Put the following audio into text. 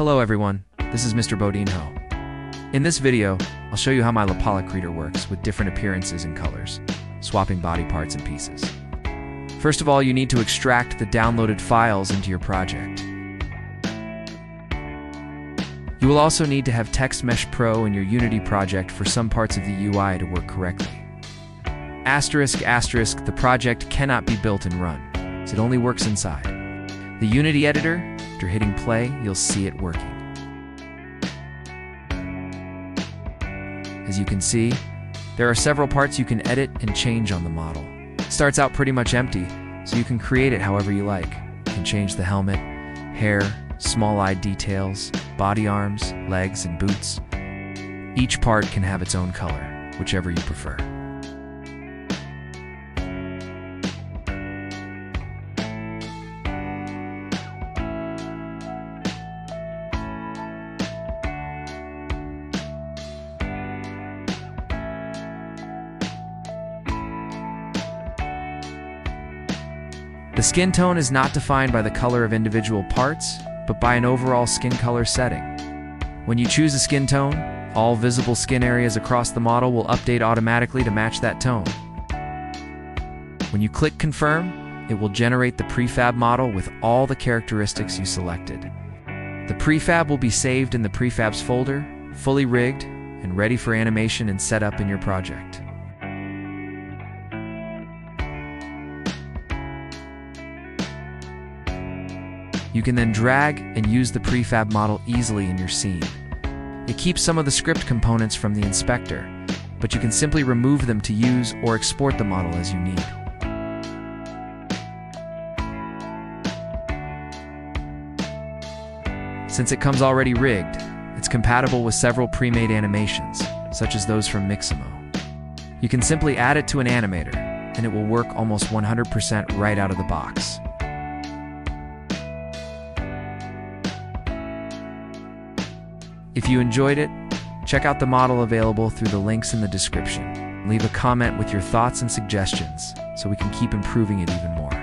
Hello everyone, this is Mr. Bodinho. In this video, I'll show you how my Lowpoly reader works with different appearances and colors, swapping body parts and pieces. First of all, you need to extract the downloaded files into your project. You will also need to have Text Mesh Pro in your Unity project for some parts of the UI to work correctly. Asterisk, asterisk, the project cannot be built and run, as it only works inside. The Unity editor, after hitting play, you'll see it working. As you can see, there are several parts you can edit and change on the model. It starts out pretty much empty, so you can create it however you like. You can change the helmet, hair, small-eyed details, body arms, legs, and boots. Each part can have its own color, whichever you prefer. The skin tone is not defined by the color of individual parts, but by an overall skin color setting. When you choose a skin tone, all visible skin areas across the model will update automatically to match that tone. When you click Confirm, it will generate the prefab model with all the characteristics you selected. The prefab will be saved in the prefabs folder, fully rigged, and ready for animation and setup in your project. You can then drag and use the prefab model easily in your scene. It keeps some of the script components from the inspector, but you can simply remove them to use or export the model as you need. Since it comes already rigged, it's compatible with several pre-made animations, such as those from Mixamo. You can simply add it to an animator, and it will work almost 100% right out of the box. If you enjoyed it, check out the model available through the links in the description. Leave a comment with your thoughts and suggestions so we can keep improving it even more.